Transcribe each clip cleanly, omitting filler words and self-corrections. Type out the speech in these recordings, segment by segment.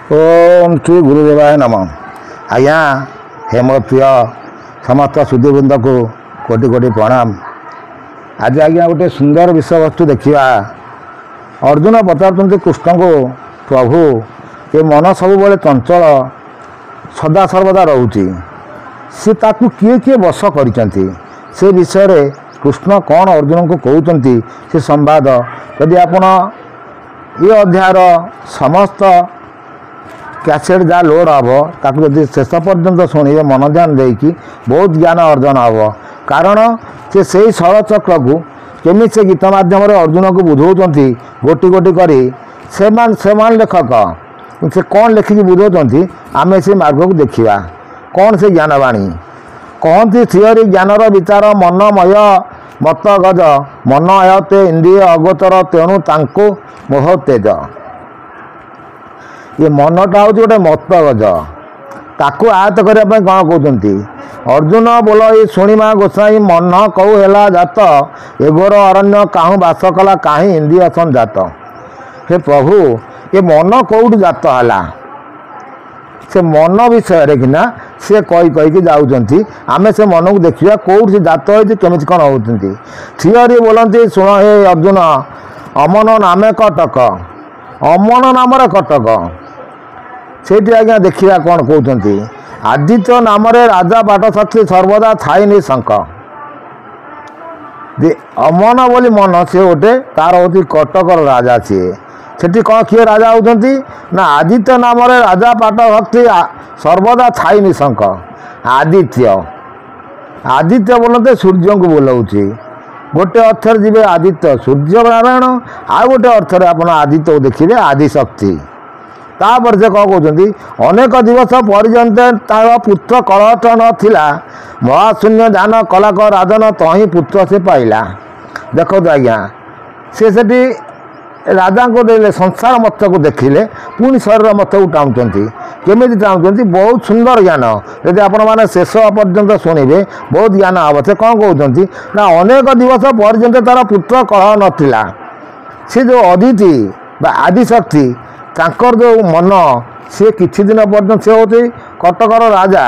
ओम श्री गुरुदेवाय नमः। आज्ञा हे मो प्रिय समस्त सुधीवृंद को कोटि कोटि प्रणाम। आज आज्ञा गोटे सुंदर विषय वस्तु देखा। अर्जुन पचार कृष्ण को प्रभु ये मन सब बड़े चंचल सदा सर्वदा रोचे सी ताकू किए किए बस कर विषय कृष्ण कौन अर्जुन को कहते से संवाद यदि आपण ये अध्यायर समस्त कैसेट जहाँ लोड हम ताकू यदि शेष पर्यंत शुणे मन ध्यान देकी बहुत ज्ञान अर्जन हम। कारण से सही षड़ चक्र को केमी से गीत मध्यम अर्जुन को बुझाऊँच गोटी गोटी करी से लेखक से कौन लेखिकी बुझाऊँच आम से मार्ग को देखा कौन से ज्ञानवाणी कहती थियोरी ज्ञानर विचार मनमय मत गज मन आयते इंद्रिय अगोचर तेणु तांको मोह तेज। ये मनटा हूँ गोटे मत गज ताकू आयत करने कौन कहते अर्जुन बोल ये शुणिमा गोसाई मन कौ है जात एगोर अरण्य काहू बास कला कहीं इंद्रिय संजात। हे प्रभु ये मन कौट जात है से मन विषय किना सी कही जाऊँच आम से मन को देखा कौट से जात होमी कौन होती थियोरी बोलती शुण हे अर्जुन अमन नामे कटक अमन नाम कटक से आज्ञा देखा कौन कहते आदित्य नाम राजा पाटशक्ति सर्वदा थाई निशंक अमन बोली मन सी गोटे तार हूँ कटकर राजा सी सेठी कौन किए राजा होती ना आदित्य नाम राजा पाटशक्ति सर्वदा थाई निशंक आदित्य आदित्य बोलते सूर्य को बोलाऊँच गोटे अर्थर जी आदित्य सूर्य नारायण आ गोटे अर्थर आप आदित्य को देखिए आदिशक्ति तापर से कौन कहते अनेक दिवस पर्यंत पुत्र कलहट नाला महाशून्य जान कलाक राजन तही पुत्र से पाइला। देखो तो आज्ञा से राजा को देले संसार मत को देखिले पुणी शरीर मत को टाणुंट केमी टाणुंट बहुत सुंदर ज्ञान यदि आपण मैंने शेष पर्यंत शुणे बहुत ज्ञान हम से कौन कहते ना अनेक दिवस पर्यंत तार पुत्र कलह नाला सी जो अदिति आदिशक्ति तांकर जो मन सी किछि दिन पर्यंत से होती कटकर राजा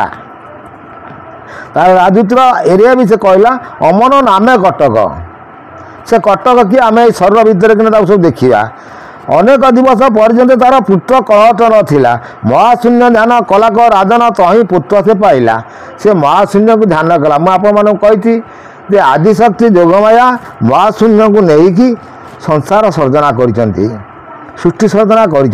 तार राजूतर एरिया भी से कहला अमन नामे कटक से कटक कि आम शरीर भितर कि सब देखा अनेक दिवस पर्यंत तार पुत्र कलहट नाला महाशून्य ध्यान कलाक राजन तही पुत्र से पाइला से महाशून्य को ध्यान कला मुझे कही आदिशक्ति जोगमाया महाशून्य को लेकिन संसार सर्जना कर सृष्टि सर्जना कर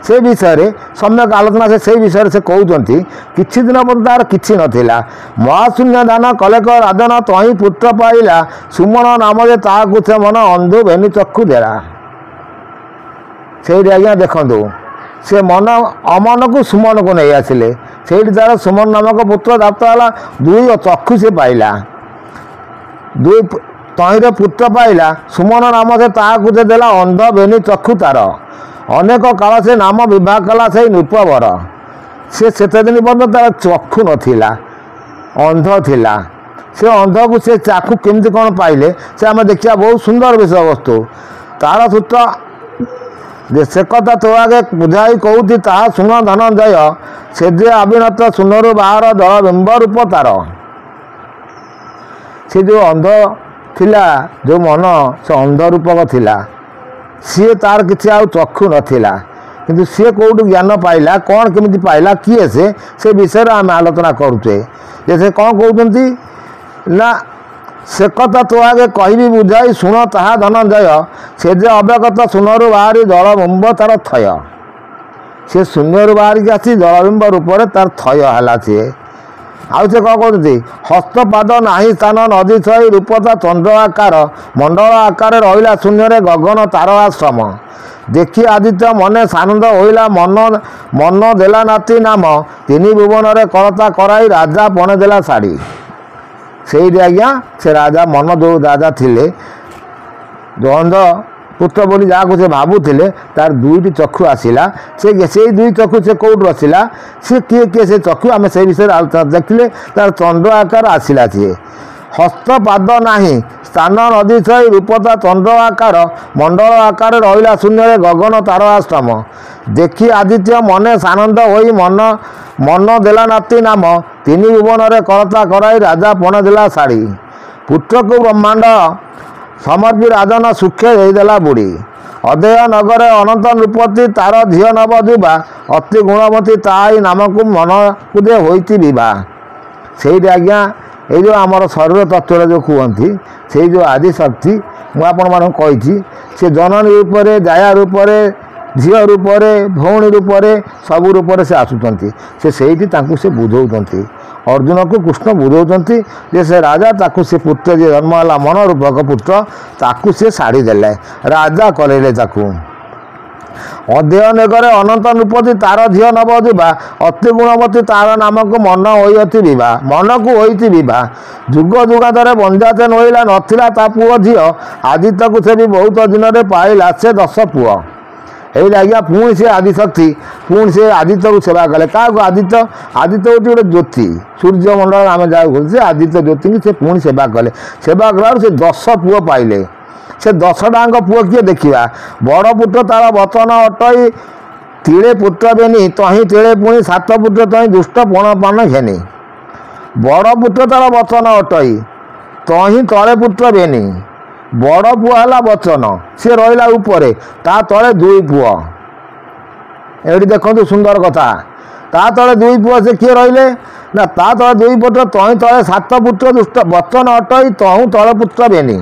से विषय सम्यक आलोचना से विषय से कहते किछि दिन पर्यंत तार किछि नथिला महाशून्य दान कलेक राजन तही पुत्र पाइला सुमन नाम ताकू से मन अंधु भेनु चक्षु देला। से आज्ञा देखु से मन अमन को सुमन को नहीं आसिले से तार सुमन नामक पुत्र जात है दुई चक्षु से पाइला दुई तहीर पुत्र पाइला सुमन नाम से ताकू से देला अंध भेनु चक्षु तार अनेक काल से नाम विवाह कला से नृपवर से दिन पर्यटन तार चक्षु नथिला अंध थिला से अंध को से चाखु केमती कौन पाइले से आम देखा बहुत सुंदर विषय वस्तु तार सूत्र से कथा तो आगे बुझाई कहती ताहा सुन धनंजय से जे अभिनत सुनरु बाहर जल बिंब रूप तार से जो अंध थिला जो मन से अंध रूपक थिला सी तार किसी आउ चक्षु नथिला किंतु सी कौट ज्ञान पाइला कौन केमिति पाइला किए से विषय आम आलोचना करुचे जैसे कौन कहते ना से कथा तो आगे कहि बुझाई शुण ताहा धनंजय से जे अव्यगत शून्यु बाहरी जलबिंब तार थय से शून्य बाहरिक आसी जलबिंब रूप तार थय है सी आउ से कौन कहते हस्तपाद नाही स्थान नदी छई रूपता चंद्र आकार मंडल आकार रहिला शून्य गगन तार आश्रम देखी आदित्य मने सानंद होइला मन मन देला नाती नाम तीन भुवन रे करता कराई राजा पणे देला साड़ी से आज्ञा से राजा मन जो राजा थिले जो अंध पुत्र बोली जहाँ से भावुले तार दुईटी चक्षु आसला से दुई चक्षु से कौट आसला सी किए किए से चक्षु आम से विषय देखिले तार चंद्र आकार आसला सी ହସ୍ତପାଦ ନାହିଁ ସ୍ଥାନ ନଦୀ ଛଇ ରୂପତା ଚନ୍ଦ୍ର ଆକାର ମଣ୍ଡଳ ଆକାର ରହିଲା ଶୂନ୍ୟରେ ଗଗନ ତାର ଆଶ୍ରମ। ଦେଖି ଆଦିତ୍ୟ ମନେ ସାନନ୍ଦ ହୋଇ ମନ ଦେଲା ନାତି ନାମ। ତିନି ଭୁବନରେ କରତା କରାଇ ରାଜା ପଣ ଦେଲା ଶାଢ଼ୀ। ପୁତ୍ରକୁ ବ୍ରହ୍ମାଣ୍ଡ ସମର୍ପି ରାଜନ ସୁଖେ ଦେଇଦେଲା ବୁଢ଼ୀ। ଅଦେୟ ନଗରେ ଅନନ୍ତ ନୃପତି ତାର ଝିଅ ନବଯୁବା। ଅତି ଗୁଣବତୀ ତାହାଇ ନାମକୁ ମନକୁ ଦେ ହୋଇଛି ବିଭା। ସେଇଠି ଆଜ୍ଞା ଏଇ ଯେଉଁ ଆମର ଶରୀର ତତ୍ତ୍ୱରେ ଯେଉଁ କୁହନ୍ତି ସେଇ ଯେଉଁ ଆଦିଶକ୍ତି ମୁଁ ଆପଣମାନଙ୍କୁ କହିଛି ସେ ଜନନୀ ରୂପରେ ଜାୟା ରୂପରେ ଝିଅ ରୂପରେ ଭଉଣୀ ରୂପରେ ସବୁ ରୂପରେ ସେ ଆସୁଛନ୍ତି। ସେ ସେଇଠି ତାଙ୍କୁ ସେ ବୁଝଉଛନ୍ତି ଅର୍ଜୁନକୁ କୃଷ୍ଣ ବୁଝଉଛନ୍ତି ଯେ ସେ ରାଜା ତାକୁ ସେ ପୁତ୍ର ଯିଏ ଜନ୍ମ ହେଲା ମନ ରୂପକ ପୁତ୍ର ତାକୁ ସେ ଶାଢ଼ୀ ଦେଲେ ରାଜା କରେଇଲେ ତାକୁ। ଅଦେୟ ନଗରେ ଅନନ୍ତ ନୃପତି ତାର ଝିଅ ନବଯୁବା। ଅତି ଗୁଣବତୀ ତାର ନାମକୁ ମନ ହୋଇଅଛି ବିଭା। ମନକୁ ହୋଇଛି ବିଭା। ଯୁଗ ଯୁଗାନ୍ତରେ ବନ୍ଧ୍ୟାତେ ନୋଇଲା ନଥିଲା ତା ପୁଅ ଝିଅ। ଆଦିତ୍ୟକୁ ସେ ବି ବହୁତ ଦିନରେ ପାଇଲା ସେ 10 ପୁଅ। ଏଇଟା ଆଜ୍ଞା ପୁଣି ସେ ଆଦିଶକ୍ତି ପୁଣି ସେ ଆଦିତ୍ୟକୁ ସେବା କଲେ। କାହାକୁ? ଆଦିତ୍ୟ ହେଉଛି ଗୋଟେ ଜ୍ୟୋତି ସୂର୍ଯ୍ୟମଣ୍ଡଳ ଆମେ ଯାହାକୁ କହୁଛୁ ସେ ଆଦିତ୍ୟ ଜ୍ୟୋତିଙ୍କୁ ସେ ପୁଣି ସେବା କଲେ। ସେବା କଲାରୁ ସେ 10 ପୁଅ ପାଇଲେ। ସେ 10ଟାଙ୍କ ପୁଅ କିଏ ଦେଖିବା? ବଡ଼ ପୁତ୍ର ତାର ବଚନ ଅଟଇ ତିଳେ ପୁତ୍ର ବେନି ତହିଁ ତିଳେ ପୁଣି 7 ପୁତ୍ର ତହିଁ ଦୁଷ୍ଟ ପଣ ପାନ ଘେନି। ବଡ଼ ପୁତ୍ର ତାର ବଚନ ଅଟଇ ତହିଁ ତଳେ ପୁତ୍ର ବେନି। ବଡ଼ ପୁଅ ହେଲା ବଚନ ସିଏ ରହିଲା ଉପରେ ତା ତଳେ 2 ପୁଅ। ଏଇଠି ଦେଖନ୍ତୁ ସୁନ୍ଦର କଥା ତା ତଳେ 2 ପୁଅ ସେ କିଏ ରହିଲେ ନା ତା ତଳେ 2 ପୁତ୍ର ତହିଁ ତଳେ 7 ପୁତ୍ର ଦୁଷ୍ଟ ବଚନ ଅଟଇ ତହୁଁ ତଳେ ପୁତ୍ର ବେନି।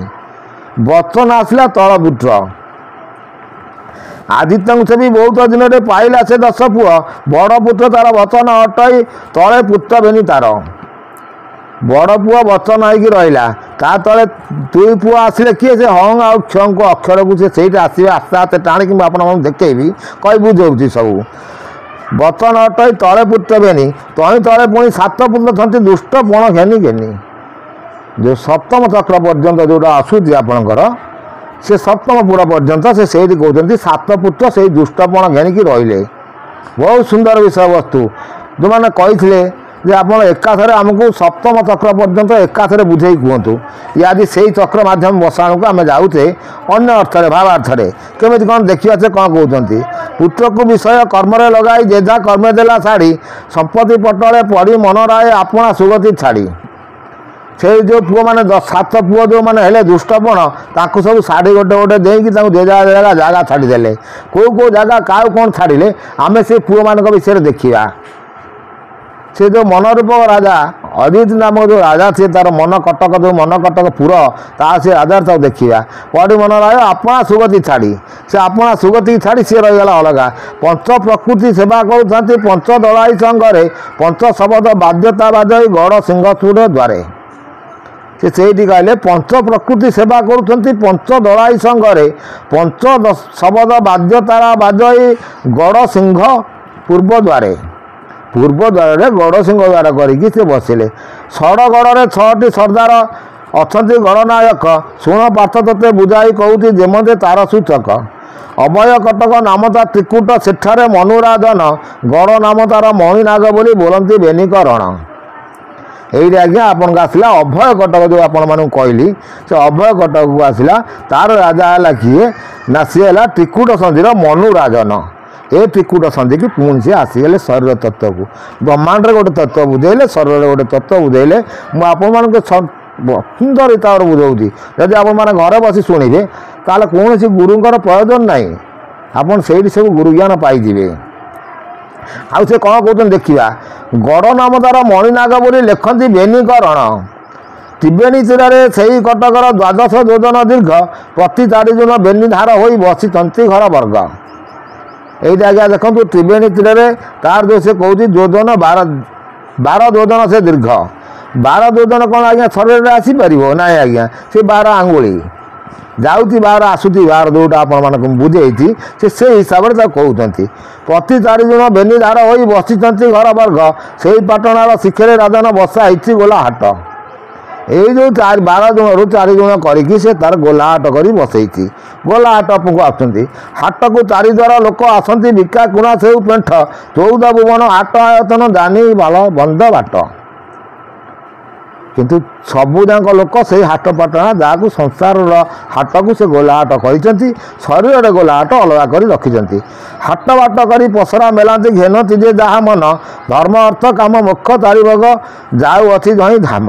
ବଚନ ଆସିଲା ତଳ ପୁତ୍ର। ଆଦିତ୍ୟଙ୍କୁ ସେ ବି ବହୁତ ଦିନରେ ପାଇଲା ସେ 10 ପୁଅ। ବଡ଼ ପୁତ୍ର ତାର ବଚନ ଅଟଇ ତଳେ ପୁତ୍ର ବେନି ତାର। ବଡ଼ ପୁଅ ବଚନ ହେଇକି ରହିଲା ତା ତଳେ 2 ପୁଅ ଆସିଲେ କିଏ? ସେ ହଂ ଆଉ କ୍ଷଙ୍କ ଅକ୍ଷରକୁ ସେ ସେଇଠି ଆସିବେ ଆସ୍ତେ ଆସ୍ତେ ଟାଣିକି ମୁଁ ଆପଣମାନଙ୍କୁ ଦେଖେଇବି କହି ବୁଝଉଛି ସବୁ। ବଚନ ଅଟଇ ତଳେ ପୁତ୍ର ବେନି ତହିଁ ତଳେ ପୁଣି 7 ପୁତ୍ର ଛନ୍ତି ଦୁଷ୍ଟ ପଣ ଘେନି ଘେନି। ଯେଉଁ ସପ୍ତମ ଚକ୍ର ପର୍ଯ୍ୟନ୍ତ ଯେଉଁଟା ଆସୁଛି ଆପଣଙ୍କର ସେ ସପ୍ତମ ପୁର ପର୍ଯ୍ୟନ୍ତ ସେ ସେଇଠି କହୁଛନ୍ତି 7 ପୁତ୍ର ସେଇ ଦୁଷ୍ଟପଣ ଘେନିକି ରହିଲେ। ବହୁତ ସୁନ୍ଦର ବିଷୟବସ୍ତୁ ଯେଉଁମାନେ କହିଥିଲେ ଯେ ଆପଣ ଏକାଥରେ ଆମକୁ ସପ୍ତମ ଚକ୍ର ପର୍ଯ୍ୟନ୍ତ ଏକାଥରେ ବୁଝେଇ କୁହନ୍ତୁ। ଇଏ ଆଜି ସେଇ ଚକ୍ର ମାଧ୍ୟମ ବସାଣକୁ ଆମେ ଯାଉଛେ ଅନ୍ୟ ଅର୍ଥରେ ଭାବାର୍ଥରେ କେମିତି କ'ଣ ଦେଖିବା ସେ କ'ଣ କହୁଛନ୍ତି। ପୁତ୍ରକୁ ବିଷୟ କର୍ମରେ ଲଗାଇ ଯେଝା କର୍ମେ ଦେଲା ଶାଢ଼ୀ। ସମ୍ପତ୍ତି ପଟଳେ ପଡ଼ି ମନରାଏ ଆପଣା ସୁଗତି ଛାଡ଼ି। ସେଇ ଯେଉଁ ପୁଅମାନେ 7 ପୁଅ ଯେଉଁମାନେ ହେଲେ ଦୁଷ୍ଟପଣ ତାଙ୍କୁ ସବୁ ଶାଢ଼ୀ ଗୋଟେ ଗୋଟେ ଦେଇକି ତାଙ୍କୁ ଜାଗା ଛାଡ଼ିଦେଲେ। କେଉଁ ଜାଗା କାହାକୁ କ'ଣ ଛାଡ଼ିଲେ ଆମେ ସେ ପୁଅମାନଙ୍କ ବିଷୟରେ ଦେଖିବା। ସେ ଯେଉଁ ମନରୂପକ ରାଜା ଅଜିତ ନାମକ ଯେଉଁ ରାଜା ସିଏ ତାର ମନ କଟକ ଯେଉଁ ମନ କଟକ ପୁର ତା ସେ ରାଜାର ତାକୁ ଦେଖିବା। ପଡ଼ି ମନ ରାୟ ଆପଣା ସୁଗତି ଛାଡ଼ି ସେ ଆପଣା ସୁଗତିକି ଛାଡ଼ି ସିଏ ରହିଗଲା ଅଲଗା। ପଞ୍ଚ ପ୍ରକୃତି ସେବା କରୁଥାନ୍ତି ପଞ୍ଚ ଦଳାଇ ସଙ୍ଗରେ। ପଞ୍ଚ ଶବଦ ବାଧ୍ୟତା ବାଜଇ ଗଡ଼ ସିଂହ ଚୂଡ଼ ଦ୍ୱାରେ। ସେ ସେଇଠି କହିଲେ ପଞ୍ଚ ପ୍ରକୃତି ସେବା କରୁଛନ୍ତି ପଞ୍ଚ ଦଳାଇ ସଙ୍ଗରେ। ପଞ୍ଚ ଶବଦ ବାଧ୍ୟତାରା ବାଜଇ ଗଡ଼ ସିଂହ ପୂର୍ବ ଦ୍ୱାରେ। ପୂର୍ବ ଦ୍ୱାରରେ ଗଡ଼ ସିଂହ ଦ୍ୱାର କରିକି ସେ ବସିଲେ। ଷଡ଼ଗଡ଼ରେ 6ଟି ସର୍ଦ୍ଦାର ଅଛନ୍ତି ଗଡ଼ନାୟକ। ଶୁଣ ପାର୍ଥ ତୋତେ ବୁଝାଇ କହୁଛି ଯେମତେ ତାର ସୂଚକ। ଅଭୟ କଟକ ନାମ ତା ତ୍ରିକୁଟ ସେଠାରେ ମନୁରାଜନ। ଗଡ଼ ନାମ ତାର ମଣିନାଗ ବୋଲି ବୋଲନ୍ତି ବେନିକରଣ। ଏଇଠି ଆଜ୍ଞା ଆପଣଙ୍କୁ ଆସିଲା ଅଭୟ କଟକ ଯେଉଁ ଆପଣମାନଙ୍କୁ କହିଲି ସେ ଅଭୟ କଟକକୁ ଆସିଲା। ତାର ରାଜା ହେଲା କିଏ ନା ସିଏ ହେଲା ତ୍ରିକୁଟ ସନ୍ଧିର ମନୁରାଜନ। ଏ ତ୍ରିକୁଟ ସନ୍ଧିକି ପୁଣି ସିଏ ଆସିଗଲେ ଶରୀର ତତ୍ତ୍ୱକୁ। ବ୍ରହ୍ମାଣ୍ଡରେ ଗୋଟେ ତତ୍ତ୍ୱ ବୁଝେଇଲେ ଶରୀରରେ ଗୋଟେ ତତ୍ତ୍ୱ ବୁଝେଇଲେ। ମୁଁ ଆପଣମାନଙ୍କୁ ସୁନ୍ଦର ହିସାବରେ ବୁଝାଉଛି। ଯଦି ଆପଣମାନେ ଘରେ ବସି ଶୁଣିବେ ତାହେଲେ କୌଣସି ଗୁରୁଙ୍କର ପ୍ରୟୋଜନ ନାହିଁ। ଆପଣ ସେଇଠି ସବୁ ଗୁରୁଜ୍ଞାନ ପାଇଯିବେ। ଆଉ ସେ କ'ଣ କହୁଛନ୍ତି ଦେଖିବା। ଗଡ଼ ନାମ ତାର ମଣିନାଗ ବୋଲି ଲେଖନ୍ତି ବେନିକରଣ। ତ୍ରିବେଣୀ ତୀରରେ ସେଇ କଟକର 12 ଯୋଜନ ଦୀର୍ଘ। ପ୍ରତି 4 ଜଣ ବେନି ଧାର ହୋଇ ବସିଛନ୍ତି ଘର ବର୍ଗ। এইটা আজ্ঞা দেখুন ত্রিবেণী তীরে তার যে সে কৌছি যোজন 12 যোজন সে দীর্ঘ 12 যোজন কোণ আজ্ঞা শরীরে আসিপার না আজ্ঞা সে 12 আঙ্গুଳି যাচ্ছি 12 আসুচি 12 যেটা আপনার বুঝেছি সে হিসাবে তাকে কৌঁচ প্রতি 4 জন বেনিধার হয়ে বসিছেন ঘর বর্গ সেই পাটনার শিখরে রাজন বসা হয়েছি গোলা হাট এই যে 12 জনরু 4 জন করি সে তার গোলা হাট করে বসাইছি গোলা হাট আসছেন হাটকু 4 দ্বার লোক আসতে বিকা কুণা সেউ পেণ্ঠ 14 ভুবন হাট আয়তন জানি বাল বন্ধ বাট କିନ୍ତୁ ସବୁଯାକ ଲୋକ ସେଇ ହାଟ ପାଟଣା ଯାହାକୁ ସଂସାରର ହାଟକୁ ସେ ଗୋଲା ହାଟ କରିଛନ୍ତି, ଶରୀରରେ ଗୋଲା ହାଟ ଅଲଗା କରି ରଖିଛନ୍ତି। ହାଟ ବାଟ କରି ପସରା ମେଲାନ୍ତି ଘେନନ୍ତି ଯେ ଯାହା ମନ, ଧର୍ମ ଅର୍ଥ କାମ ମୋକ୍ଷ ଚାରିଭୋଗ ଯାଉଅଛି ଜଇଁ ଧାମ।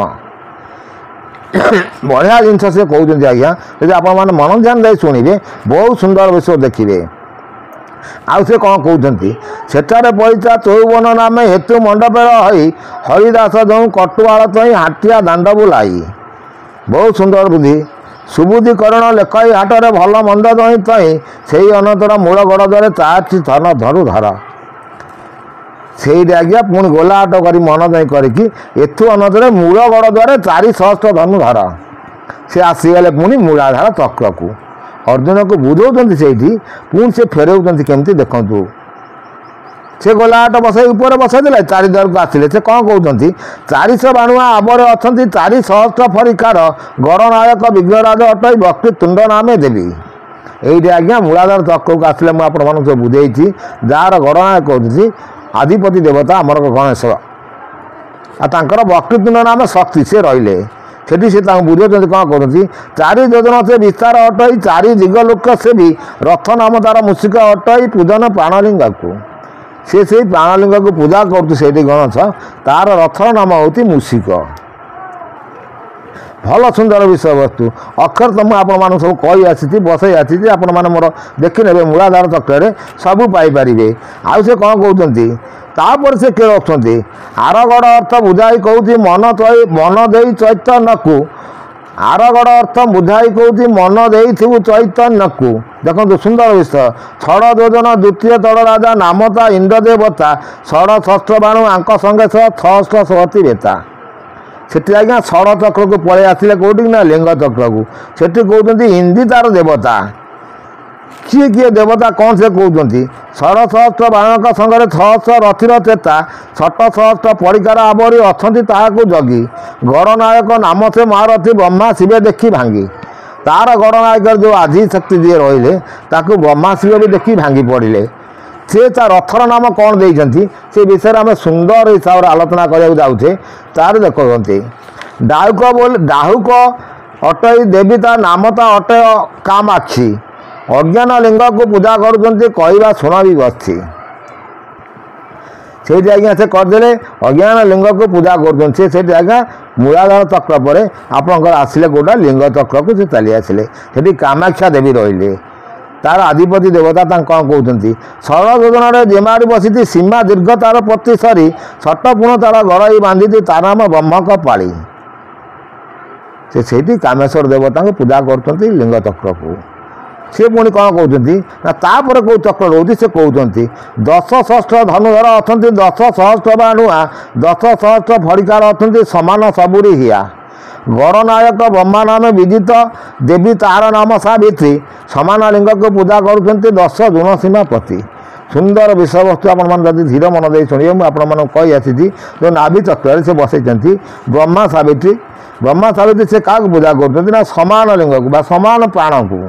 ବଢ଼ିଆ ଜିନିଷ ସେ କହୁଛନ୍ତି ଆଜ୍ଞା, ଯଦି ଆପଣମାନେ ମନ ଧ୍ୟାନ ଦେଇ ଶୁଣିବେ ବହୁତ ସୁନ୍ଦର ବିଷୟ ଦେଖିବେ। ଆଉ ସେ କ'ଣ କହୁଛନ୍ତି, ସେଠାରେ ପଇସା ଚୌବନ ନାମେ ହେତୁ ମଣ୍ଡପେର ହୋଇ ହରିଦାସ ଯେଉଁ କଟୁଆଳ ତଇଁ ହାଟିଆ ଦାଣ୍ଡ ବୁଲାଇ। ବହୁତ ସୁନ୍ଦର ବୁଦ୍ଧି। ସୁବୁଦ୍ଧିକରଣ ଲେଖାଇ ହାଟରେ ଭଲ ମନ୍ଦ ଜଇଁ ତଇଁ ସେଇ ଅନନ୍ତର ମୂଳ ଗଡ଼ ଦ୍ୱାରେ ଚାରିଟି ଧନ ଧରୁ ଧର। ସେଇଠି ଆଜ୍ଞା ପୁଣି ଗୋଲା ହାଟ କରି ମନ ଜଇଁ କରିକି ଏଠୁ ଅନନ୍ତରେ ମୂଳ ଗଡ଼ ଦ୍ୱାରେ 4 ସହସ୍ର ଧନୁ ଧର। ସେ ଆସିଗଲେ ପୁଣି ମୂଳାଧାର ଚକ୍ରକୁ। ଅର୍ଜୁନକୁ ବୁଝାଉଛନ୍ତି ସେଇଠି, ପୁଣି ସେ ଫେରାଉଛନ୍ତି କେମିତି ଦେଖନ୍ତୁ। ସେ ଗୋଲା ହାଟ ବସାଇ ଉପରେ ବସାଇ ଦେଲେ, 4 ଦ୍ୱାରକୁ ଆସିଲେ। ସେ କ'ଣ କହୁଛନ୍ତି, 400 ବାଣୁଆ ଆବରେ ଅଛନ୍ତି 4 ସହସ୍ର ଫରିକାର, ଗଣନାୟକ ବିଘ୍ନରାଜ ଅଟଇ ବକ୍ରି ତୁଣ୍ଡ ନାମେ ଦେବି। এইটি আজ্ঞা মূলাধার চক্রକୁ আসলে ମୁଁ ଆପଣମାନଙ୍କୁ ସବୁ ବୁଝେଇଛି। ଯାହାର ଗଣନାୟକ ହେଉଛି ଆଦିପତି ଦେବତା ଆମର ଗଣେଶ, ଆଉ ତାଙ୍କର ବକ୍ରତୁଣ୍ଡ ନାମ ଶକ୍ତି ସେ ରହିଲେ ସେଠି। ସେ ତାଙ୍କୁ ବୁଝାଉଛନ୍ତି କ'ଣ କରୁଛନ୍ତି, 4 ଯୋଜନ ସେ ବିସ୍ତାର ଅଟଇ 4 ଦିଗ ଲୋକ ସେ ବି ରଥ ନାମ ତାର ମୂଷିକ ଅଟଇ ପୂଜନ ପ୍ରାଣଲିଙ୍ଗକୁ। ସେ ସେଇ ପ୍ରାଣଲିଙ୍ଗକୁ ପୂଜା କରୁଛି ସେଇଠି ଗଣେଶ, ତାର ରଥର ନାମ ହେଉଛି ମୂଷିକ। ଭଲ ସୁନ୍ଦର ବିଷୟବସ୍ତୁ ଅକ୍ଷର ତ ମୁଁ ଆପଣମାନଙ୍କୁ ସବୁ କହି ଆସିଛି, ବସାଇ ଆସିଛି। ଆପଣମାନେ ମୋର ଦେଖିନେବେ ମୂଳାଧାର ଚକ୍ରରେ ସବୁ ପାଇପାରିବେ। ଆଉ ସେ କ'ଣ କହୁଛନ୍ତି, ତାପରେ ସେ କିଏ ରଖୁଛନ୍ତି, ଆରଗଡ଼ ଅର୍ଥ ବୁଝାଇ କହୁଛି ମନ ଦେଇ ଚୈତନ୍ୟକୁ। ଆରଗଡ଼ ଅର୍ଥ ବୁଝାଇ କହୁଛି ମନ ଦେଇଥିବୁ ଚୈତନ୍ୟକୁ। ଦେଖନ୍ତୁ ସୁନ୍ଦର ବିଷୟ। ଛଡ଼ ଯୋଜନ ଦ୍ୱିତୀୟ ତଡ଼ ରାଜା ନାମତା ଇନ୍ଦ୍ର ଦେବତା, ଷଡ଼ ଷଷ୍ଠ ବାଣୁ ଆଙ୍କ ସଙ୍ଗେ ସହ 660 ବେତା। ସେଠି ଆଜ୍ଞା ଷଡ଼ ଚକ୍ରକୁ ପଳେଇ ଆସିଲେ କେଉଁଠିକି ନା ଲିଙ୍ଗ ଚକ୍ରକୁ। ସେଠି କହୁଛନ୍ତି ହିନ୍ଦୀ ତାର ଦେବତା। କିଏ କିଏ ଦେବତା କ'ଣ ସେ କହୁଛନ୍ତି, ଷଡ଼ ସହସ୍ର ବାଣଙ୍କ ସଙ୍ଗରେ 600 ରଥିର ଚେତା, 6 ସହସ୍ର ପଡ଼ିକାର ଆବରି ଅଛନ୍ତି ତାହାକୁ ଜଗି। ଗଡ଼ନାୟକ ନାମ ସେ ମହାରଥୀ ବ୍ରହ୍ମା ଶିବେ ଦେଖି ଭାଙ୍ଗି। ତାର ଗଡ଼ନାୟକର ଯେଉଁ ଆଜି ଶକ୍ତି ଯିଏ ରହିଲେ ତାକୁ ବ୍ରହ୍ମା ଶିବ ବି ଦେଖି ଭାଙ୍ଗି ପଡ଼ିଲେ। ସେ ତା ରଥର ନାମ କ'ଣ ଦେଇଛନ୍ତି ସେ ବିଷୟରେ ଆମେ ସୁନ୍ଦର ହିସାବରେ ଆଲୋଚନା କରିବାକୁ ଯାଉଛେ। ତାର ଦେଖନ୍ତି ଡାହୁକ ଅଟଇ ଦେବୀ ତା ନାମ ତା ଅଟୟ କାମାକ୍ଷୀ। ଅଜ୍ଞାନ ଲିଙ୍ଗକୁ ପୂଜା କରୁଛନ୍ତି କହିବା ଶୁଣ ବି ବସିଛି। ସେଇଠି ଆଜ୍ଞା ସେ କରିଦେଲେ ଅଜ୍ଞାନ ଲିଙ୍ଗକୁ ପୂଜା କରୁଛନ୍ତି। ସେ ସେଇଠି ଆଜ୍ଞା ମୂଳାଧାର ଚକ୍ର ପରେ ଆପଣଙ୍କର ଆସିଲେ କେଉଁଟା ଲିଙ୍ଗ ଚକ୍ରକୁ ସେ ଚାଲି ଆସିଲେ। ସେଠି କାମାକ୍ଷା ଦେବୀ ରହିଲେ, ତାର ଆଦିପତି ଦେବତା ତାଙ୍କୁ କ'ଣ କହୁଛନ୍ତି, ଷଡ଼ ଯୋଜନାରେ ଯେମାଡ଼ି ବସିଛି ସୀମା ଦୀର୍ଘ ତାର ପତି ସରି, ଷଟପୁଣ ତାର ଗଡ଼ଇ ବାନ୍ଧିଛି ତା ନାମ ବ୍ରହ୍ମକ ପାଳି। ସେ ସେଇଠି କାମେଶ୍ୱର ଦେବତାଙ୍କୁ ପୂଜା କରୁଛନ୍ତି ଲିଙ୍ଗ ଚକ୍ରକୁ। ସେ ପୁଣି କ'ଣ କହୁଛନ୍ତି ନା ତାପରେ କେଉଁ ଚକ୍ର ରହୁଛି ସେ କହୁଛନ୍ତି 10 ସହସ୍ର ଧନୁଧର ଅଛନ୍ତି 10 ସହସ୍ର ବାଣୁଆ, 10 ସହସ୍ର ଫଡ଼ିକାର ଅଛନ୍ତି ସମାନ ସବୁରି ହିଆ। ଗଡ଼ନାୟକ ବ୍ରହ୍ମା ନାମେ ବିଜିତ ଦେବୀ ତାହାର ନାମ ସାବିତ୍ରୀ, ସମାନ ଲିଙ୍ଗକୁ ପୂଜା କରୁଛନ୍ତି 10 ଗୁଣ ସୀମାପତି। ସୁନ୍ଦର ବିଷୟବସ୍ତୁ ଆପଣମାନେ ଯଦି ଧୀର ମନ ଦେଇ ଶୁଣିବେ ମୁଁ ଆପଣମାନଙ୍କୁ କହି ଆସିଛି। ଯେଉଁ ନାଭି ଚକ୍ରରେ ସେ ବସାଇଛନ୍ତି ବ୍ରହ୍ମା ସାବିତ୍ରୀ। ବ୍ରହ୍ମା ସାବିତ୍ରୀ ସେ କାହାକୁ ପୂଜା କରୁଛନ୍ତି ନା ସମାନ ଲିଙ୍ଗକୁ ବା ସମାନ ପ୍ରାଣକୁ।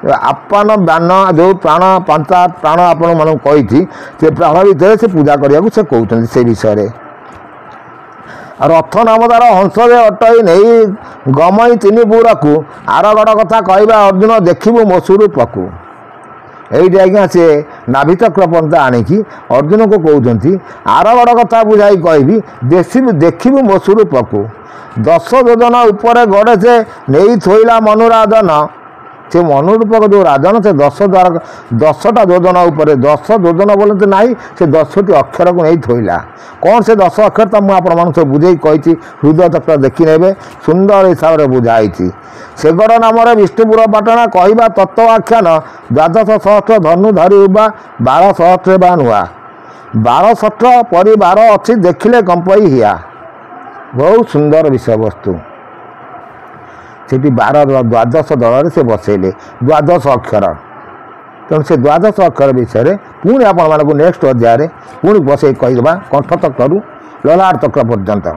ଆପାନ ବାନ ଯେଉଁ ପ୍ରାଣ ପାଞ୍ଚ ପ୍ରାଣ ଆପଣମାନଙ୍କୁ କହିଛି ସେ ପ୍ରାଣ ଭିତରେ ସେ ପୂଜା କରିବାକୁ ସେ କହୁଛନ୍ତି ସେ ବିଷୟରେ। ରଥ ନାମ ତାର ହଂସରେ ଅଟଇ ନେଇ ଗମଇ 3 ପୁରକୁ, ଆରଗଡ଼ କଥା କହିବା ଅର୍ଜୁନ ଦେଖିବୁ ମୋ ସ୍ୱରୂପକୁ। এইটি আজ্ঞা সে নাভিচক্র পর্যন্ত আনিকি অর্জুনকে কৌଛନ୍ତି আরগড় কথা বুঝাই কহবি দেখিবু ମୋ ସ୍ୱରୂପକୁ। 10 ଯୋଜନ ଉପରେ ଗଡ଼େ ସେ ନେଇ ଥୋଇଲା ମନୁରାଜନ। ସେ ମନୁରୂପକ ଯେଉଁ ରାଜନ ସେ 10ଟା ଯୋଜନ ଉପରେ 10 ଯୋଜନ ବୋଲନ୍ତି ନାହିଁ, ସେ 10ଟି ଅକ୍ଷରକୁ ନେଇ ଥୋଇଲା। କ'ଣ ସେ 10 ଅକ୍ଷର ତ ମୁଁ ଆପଣମାନଙ୍କୁ ସବୁ ବୁଝେଇ କହିଛି, ହୃଦୟ ଚକ୍ର ଦେଖିନେବେ ସୁନ୍ଦର ହିସାବରେ ବୁଝାଇଛି। ସେଗଡ଼ ନାମରେ ବିଷ୍ଣୁପୁର ପାଟଣା କହିବା ତତ୍ତ୍ୱ ଆଖ୍ୟାନ, 12 ସହସ୍ର ଧନୁ ଧରି ଉବା 12 ସହସ୍ର ବା ନୂଆ। 12 ସହସ୍ର ପରି 12 ଅଛି ଦେଖିଲେ କମ୍ପଇ ହିଆ। ବହୁତ ସୁନ୍ଦର ବିଷୟବସ୍ତୁ। ସେଠି 12 ଦଳରେ ସେ ବସେଇଲେ 12 ଅକ୍ଷର। ତେଣୁ ସେ 12 ଅକ୍ଷର ବିଷୟରେ ପୁଣି ଆପଣମାନଙ୍କୁ ନେକ୍ସଟ ଅଧ୍ୟାୟରେ ପୁଣି ବସେଇ କହିଦେବା, କଣ୍ଠ ଚକ୍ରରୁ ଲଲାଟ ଚକ୍ର ପର୍ଯ୍ୟନ୍ତ।